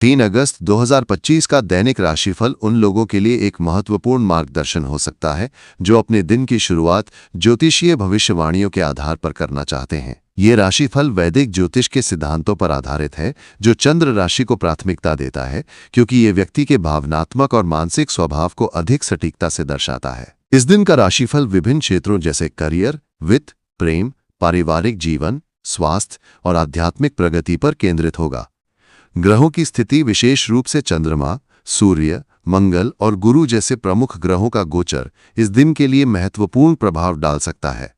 3 अगस्त 2025 का दैनिक राशिफल उन लोगों के लिए एक महत्वपूर्ण मार्गदर्शन हो सकता है जो अपने दिन की शुरुआत ज्योतिषीय भविष्यवाणियों के आधार पर करना चाहते हैं। ये राशिफल वैदिक ज्योतिष के सिद्धांतों पर आधारित है जो चंद्र राशि को प्राथमिकता देता है, क्योंकि ये व्यक्ति के भावनात्मक और मानसिक स्वभाव को अधिक सटीकता से दर्शाता है। इस दिन का राशिफल विभिन्न क्षेत्रों जैसे करियर, वित्त, प्रेम, पारिवारिक जीवन, स्वास्थ्य और आध्यात्मिक प्रगति पर केंद्रित होगा। ग्रहों की स्थिति, विशेष रूप से चंद्रमा, सूर्य, मंगल और गुरु जैसे प्रमुख ग्रहों का गोचर इस दिन के लिए महत्वपूर्ण प्रभाव डाल सकता है।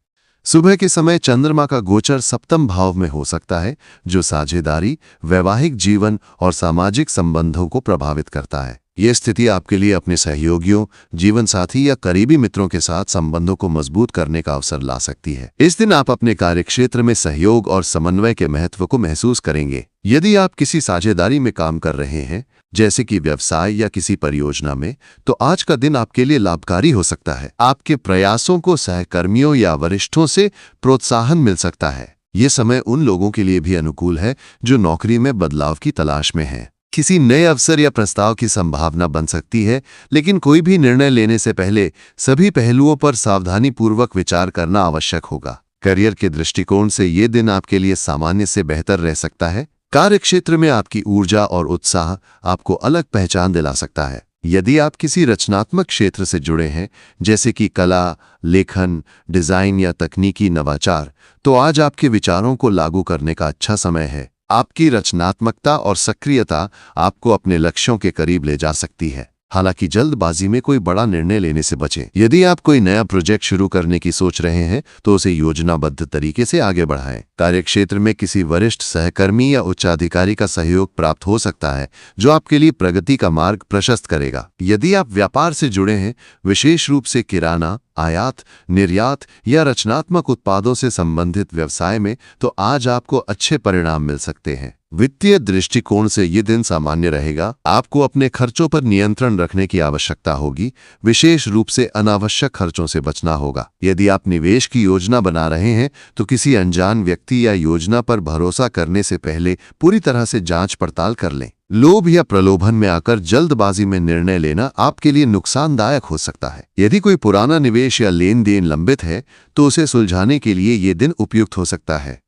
सुबह के समय चंद्रमा का गोचर सप्तम भाव में हो सकता है, जो साझेदारी, वैवाहिक जीवन और सामाजिक संबंधों को प्रभावित करता है। ये स्थिति आपके लिए अपने सहयोगियों, जीवन साथी या करीबी मित्रों के साथ संबंधों को मजबूत करने का अवसर ला सकती है। इस दिन आप अपने कार्यक्षेत्र में सहयोग और समन्वय के महत्व को महसूस करेंगे। यदि आप किसी साझेदारी में काम कर रहे हैं, जैसे कि व्यवसाय या किसी परियोजना में, तो आज का दिन आपके लिए लाभकारी हो सकता है। आपके प्रयासों को सहकर्मियों या वरिष्ठों से प्रोत्साहन मिल सकता है। ये समय उन लोगों के लिए भी अनुकूल है जो नौकरी में बदलाव की तलाश में हैं। किसी नए अवसर या प्रस्ताव की संभावना बन सकती है, लेकिन कोई भी निर्णय लेने से पहले सभी पहलुओं पर सावधानीपूर्वक विचार करना आवश्यक होगा। करियर के दृष्टिकोण से ये दिन आपके लिए सामान्य से बेहतर रह सकता है। कार्यक्षेत्र में आपकी ऊर्जा और उत्साह आपको अलग पहचान दिला सकता है। यदि आप किसी रचनात्मक क्षेत्र से जुड़े हैं, जैसे कि कला, लेखन, डिजाइन या तकनीकी नवाचार, तो आज आपके विचारों को लागू करने का अच्छा समय है। आपकी रचनात्मकता और सक्रियता आपको अपने लक्ष्यों के करीब ले जा सकती है। हालांकि जल्दबाजी में कोई बड़ा निर्णय लेने से बचें। यदि आप कोई नया प्रोजेक्ट शुरू करने की सोच रहे हैं, तो उसे योजनाबद्ध तरीके से आगे बढ़ाएं। कार्यक्षेत्र में किसी वरिष्ठ सहकर्मी या उच्चाधिकारी का सहयोग प्राप्त हो सकता है, जो आपके लिए प्रगति का मार्ग प्रशस्त करेगा। यदि आप व्यापार से जुड़े हैं, विशेष रूप से किराना, आयात, निर्यात या रचनात्मक उत्पादों से संबंधित व्यवसाय में, तो आज आपको अच्छे परिणाम मिल सकते हैं। वित्तीय दृष्टिकोण से ये दिन सामान्य रहेगा। आपको अपने खर्चों पर नियंत्रण रखने की आवश्यकता होगी, विशेष रूप से अनावश्यक खर्चों से बचना होगा। यदि आप निवेश की योजना बना रहे हैं, तो किसी अनजान व्यक्ति या योजना पर भरोसा करने से पहले पूरी तरह से जांच पड़ताल कर लें। लोभ या प्रलोभन में आकर जल्दबाजी में निर्णय लेना आपके लिए नुकसानदायक हो सकता है। यदि कोई पुराना निवेश या लेन देन लंबित है, तो उसे सुलझाने के लिए ये दिन उपयुक्त हो सकता है।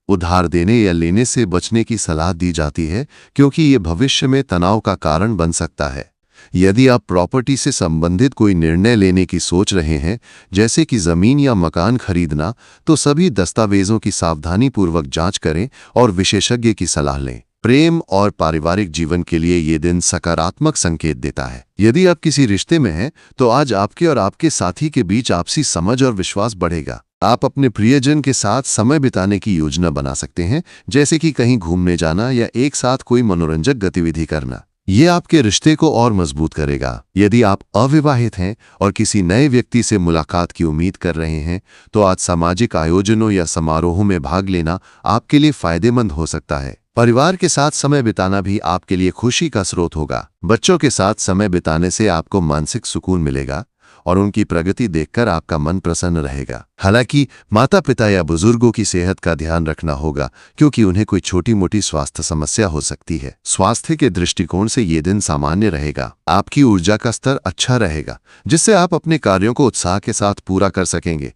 उधार देने या लेने से बचने की सलाह दी जाती है, क्योंकि ये भविष्य में तनाव का कारण बन सकता है। यदि आप प्रॉपर्टी से संबंधित कोई निर्णय लेने की सोच रहे हैं, जैसे कि जमीन या मकान खरीदना, तो सभी दस्तावेजों की सावधानीपूर्वक जांच करें और विशेषज्ञ की सलाह लें। प्रेम और पारिवारिक जीवन के लिए ये दिन सकारात्मक संकेत देता है। यदि आप किसी रिश्ते में हैं, तो आज आपके और आपके साथी के बीच आपसी समझ और विश्वास बढ़ेगा। आप अपने प्रियजन के साथ समय बिताने की योजना बना सकते हैं, जैसे कि कहीं घूमने जाना या एक साथ कोई मनोरंजक गतिविधि करना। ये आपके रिश्ते को और मजबूत करेगा। यदि आप अविवाहित हैं और किसी नए व्यक्ति से मुलाकात की उम्मीद कर रहे हैं, तो आज सामाजिक आयोजनों या समारोहों में भाग लेना आपके लिए फायदेमंद हो सकता है। परिवार के साथ समय बिताना भी आपके लिए खुशी का स्रोत होगा। बच्चों के साथ समय बिताने से आपको मानसिक सुकून मिलेगा और उनकी प्रगति देखकर आपका मन प्रसन्न रहेगा। हालांकि माता पिता या बुजुर्गों की सेहत का ध्यान रखना होगा, क्योंकि उन्हें कोई छोटी मोटी स्वास्थ्य समस्या हो सकती है। स्वास्थ्य के दृष्टिकोण से ये दिन सामान्य रहेगा। आपकी ऊर्जा का स्तर अच्छा रहेगा, जिससे आप अपने कार्यों को उत्साह के साथ पूरा कर सकेंगे।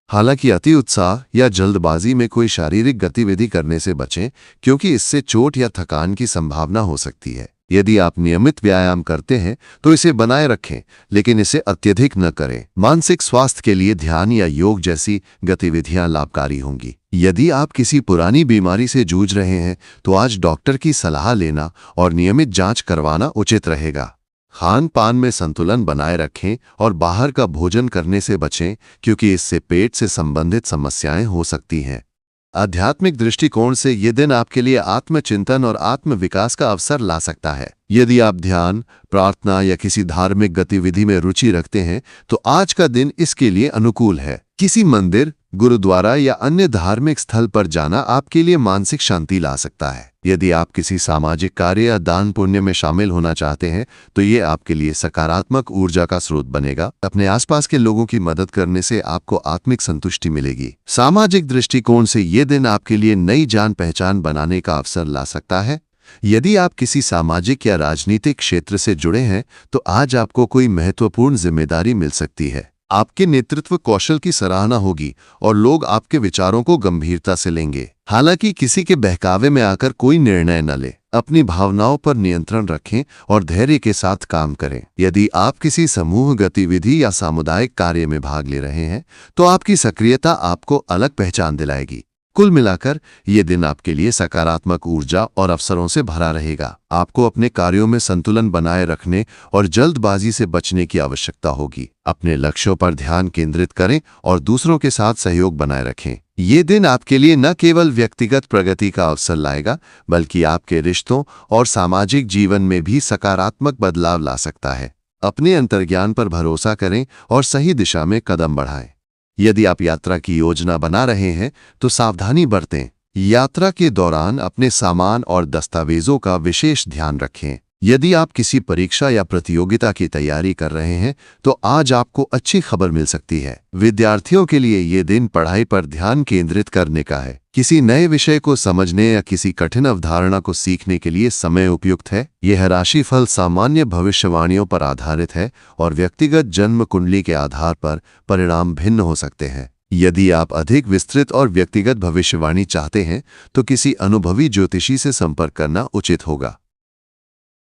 हालांकि अति उत्साह या जल्दबाजी में कोई शारीरिक गतिविधि करने से बचें, क्योंकि इससे चोट या थकान की संभावना हो सकती है। यदि आप नियमित व्यायाम करते हैं, तो इसे बनाए रखें, लेकिन इसे अत्यधिक न करें। मानसिक स्वास्थ्य के लिए ध्यान या योग जैसी गतिविधियां लाभकारी होंगी। यदि आप किसी पुरानी बीमारी से जूझ रहे हैं, तो आज डॉक्टर की सलाह लेना और नियमित जांच करवाना उचित रहेगा। खान पान में संतुलन बनाए रखें और बाहर का भोजन करने से बचें, क्योंकि इससे पेट से संबंधित समस्याएं हो सकती हैं। आध्यात्मिक दृष्टिकोण से ये दिन आपके लिए आत्मचिंतन और आत्म विकास का अवसर ला सकता है। यदि आप ध्यान, प्रार्थना या किसी धार्मिक गतिविधि में रुचि रखते हैं, तो आज का दिन इसके लिए अनुकूल है। किसी मंदिर, गुरुद्वारा या अन्य धार्मिक स्थल पर जाना आपके लिए मानसिक शांति ला सकता है। यदि आप किसी सामाजिक कार्य या दान पुण्य में शामिल होना चाहते हैं, तो ये आपके लिए सकारात्मक ऊर्जा का स्रोत बनेगा। अपने आसपास के लोगों की मदद करने से आपको आत्मिक संतुष्टि मिलेगी। सामाजिक दृष्टिकोण से ये दिन आपके लिए नई जान पहचान बनाने का अवसर ला सकता है। यदि आप किसी सामाजिक या राजनीतिक क्षेत्र से जुड़े हैं तो आज आपको कोई महत्वपूर्ण जिम्मेदारी मिल सकती है। आपके नेतृत्व कौशल की सराहना होगी और लोग आपके विचारों को गंभीरता से लेंगे। हालांकि किसी के बहकावे में आकर कोई निर्णय न ले। अपनी भावनाओं पर नियंत्रण रखें और धैर्य के साथ काम करें। यदि आप किसी समूह गतिविधि या सामुदायिक कार्य में भाग ले रहे हैं तो आपकी सक्रियता आपको अलग पहचान दिलाएगी। कुल मिलाकर ये दिन आपके लिए सकारात्मक ऊर्जा और अवसरों से भरा रहेगा। आपको अपने कार्यों में संतुलन बनाए रखने और जल्दबाजी से बचने की आवश्यकता होगी। अपने लक्ष्यों पर ध्यान केंद्रित करें और दूसरों के साथ सहयोग बनाए रखें। ये दिन आपके लिए न केवल व्यक्तिगत प्रगति का अवसर लाएगा बल्कि आपके रिश्तों और सामाजिक जीवन में भी सकारात्मक बदलाव ला सकता है। अपने अंतर्ज्ञान पर भरोसा करें और सही दिशा में कदम बढ़ाएं। यदि आप यात्रा की योजना बना रहे हैं तो सावधानी बरतें। यात्रा के दौरान अपने सामान और दस्तावेजों का विशेष ध्यान रखें। यदि आप किसी परीक्षा या प्रतियोगिता की तैयारी कर रहे हैं तो आज आपको अच्छी खबर मिल सकती है। विद्यार्थियों के लिए ये दिन पढ़ाई पर ध्यान केंद्रित करने का है। किसी नए विषय को समझने या किसी कठिन अवधारणा को सीखने के लिए समय उपयुक्त है। यह राशिफल सामान्य भविष्यवाणियों पर आधारित है और व्यक्तिगत जन्म कुंडली के आधार पर परिणाम भिन्न हो सकते हैं। यदि आप अधिक विस्तृत और व्यक्तिगत भविष्यवाणी चाहते हैं तो किसी अनुभवी ज्योतिषी से संपर्क करना उचित होगा।